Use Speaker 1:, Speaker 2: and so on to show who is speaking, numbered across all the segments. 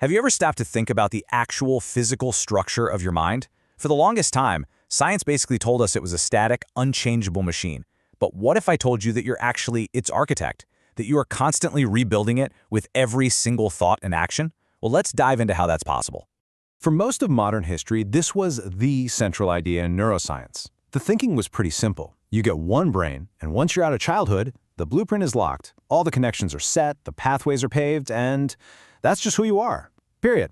Speaker 1: Have you ever stopped to think about the actual physical structure of your mind? For the longest time, science basically told us it was a static, unchangeable machine. But what if I told you that you're actually its architect? That you are constantly rebuilding it with every single thought and action? Well, let's dive into how that's possible.
Speaker 2: For most of modern history, this was the central idea in neuroscience. The thinking was pretty simple. You get one brain, and once you're out of childhood, the blueprint is locked. All the connections are set, the pathways are paved, and that's just who you are. Period.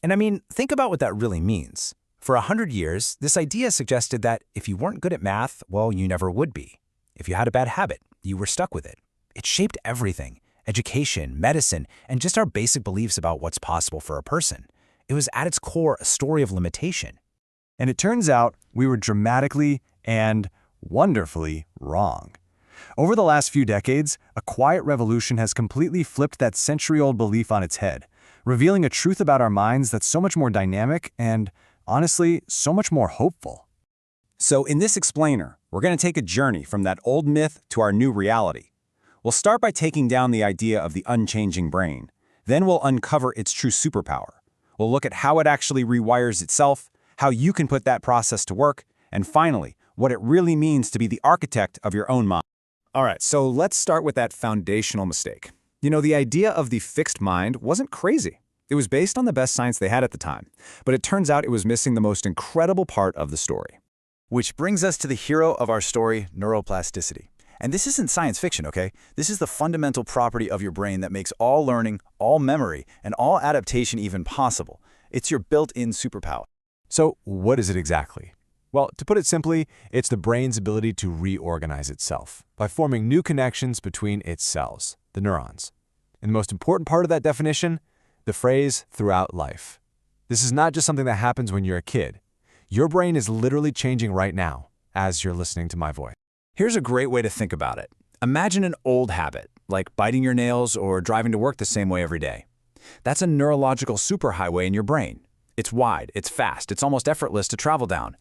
Speaker 1: And I mean, think about what that really means. For 100 years, this idea suggested that if you weren't good at math, well, you never would be. If you had a bad habit, you were stuck with it. It shaped everything: education, medicine, and just our basic beliefs about what's possible for a person. It was at its core a story of limitation.
Speaker 2: And it turns out we were dramatically and wonderfully wrong. Over the last few decades, a quiet revolution has completely flipped that century-old belief on its head, revealing a truth about our minds that's so much more dynamic and, honestly, so much more hopeful.
Speaker 3: So in this explainer, we're going to take a journey from that old myth to our new reality. We'll start by taking down the idea of the unchanging brain. Then we'll uncover its true superpower. We'll look at how it actually rewires itself, how you can put that process to work, and finally, what it really means to be the architect of your own mind. All right, so let's start with that foundational mistake. The idea of the fixed mind wasn't crazy. It was based on the best science they had at the time, but it turns out it was missing the most incredible part of the story. Which brings us to the hero of our story, neuroplasticity. And this isn't science fiction, okay? This is the fundamental property of your brain that makes all learning, all memory, and all adaptation even possible. It's your built-in superpower.
Speaker 2: So what is it exactly? Well, to put it simply, it's the brain's ability to reorganize itself by forming new connections between its cells, the neurons. And the most important part of that definition, the phrase throughout life. This is not just something that happens when you're a kid. Your brain is literally changing right now as you're listening to my voice.
Speaker 3: Here's a great way to think about it. Imagine an old habit, like biting your nails or driving to work the same way every day. That's a neurological superhighway in your brain. It's wide, it's fast, it's almost effortless to travel down.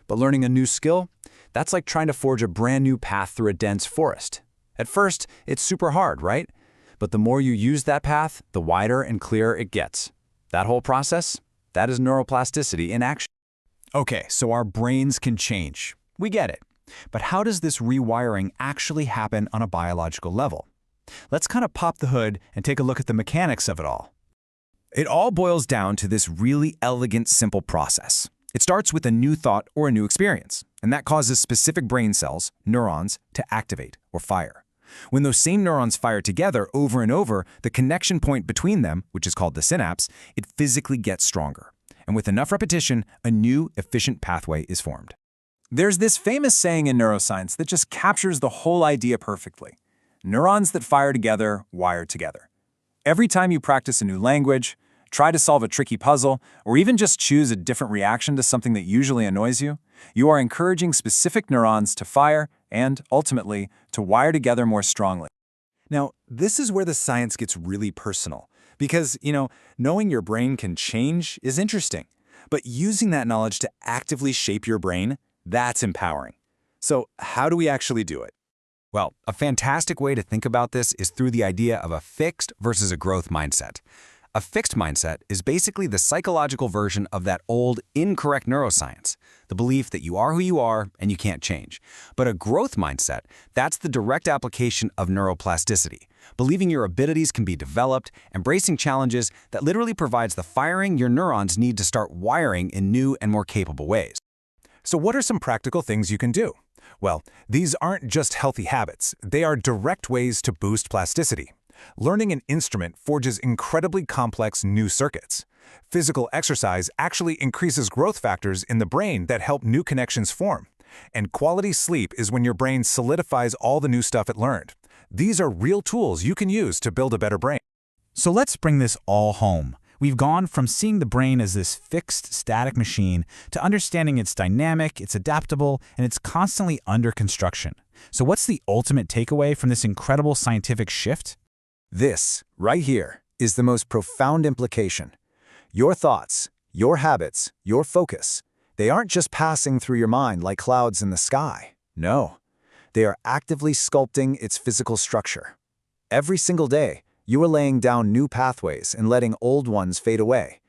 Speaker 3: But learning a new skill, that's like trying to forge a brand new path through a dense forest. At first, it's super hard, right? But the more you use that path, the wider and clearer it gets. That whole process, that is neuroplasticity in action. Okay, so our brains can change. We get it. But how does this rewiring actually happen on a biological level? Let's kind of pop the hood and take a look at the mechanics of it all. It all boils down to this really elegant, simple process. It starts with a new thought or a new experience, and that causes specific brain cells, neurons, to activate or fire. When those same neurons fire together over and over, the connection point between them, which is called the synapse, it physically gets stronger. And with enough repetition, a new, efficient pathway is formed. There's this famous saying in neuroscience that just captures the whole idea perfectly. Neurons that fire together, wire together. Every time you practice a new language, try to solve a tricky puzzle, or even just choose a different reaction to something that usually annoys you, you are encouraging specific neurons to fire and, ultimately, to wire together more strongly. Now, this is where the science gets really personal, because, knowing your brain can change is interesting, but using that knowledge to actively shape your brain, that's empowering. So how do we actually do it? Well, a fantastic way to think about this is through the idea of a fixed versus a growth mindset. A fixed mindset is basically the psychological version of that old, incorrect neuroscience, the belief that you are who you are and you can't change. But a growth mindset, that's the direct application of neuroplasticity, believing your abilities can be developed, embracing challenges that literally provides the firing your neurons need to start wiring in new and more capable ways. So what are some practical things you can do? Well, these aren't just healthy habits. They are direct ways to boost plasticity. Learning an instrument forges incredibly complex new circuits. Physical exercise actually increases growth factors in the brain that help new connections form. And quality sleep is when your brain solidifies all the new stuff it learned. These are real tools you can use to build a better brain.
Speaker 1: So let's bring this all home. We've gone from seeing the brain as this fixed, static machine to understanding it's dynamic, it's adaptable, and it's constantly under construction. So what's the ultimate takeaway from this incredible scientific shift?
Speaker 3: This, right here, is the most profound implication. Your thoughts, your habits, your focus, they aren't just passing through your mind like clouds in the sky. No, they are actively sculpting its physical structure. Every single day, You are laying down new pathways and letting old ones fade away.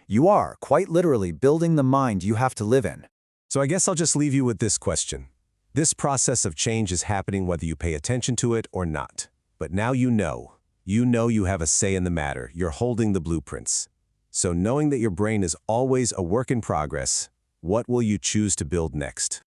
Speaker 3: You are, quite literally, building the mind you have to live in.
Speaker 4: So I guess I'll just leave you with this question. This process of change is happening whether you pay attention to it or not. But now you know. You know you have a say in the matter. You're holding the blueprints. So knowing that your brain is always a work in progress, what will you choose to build next?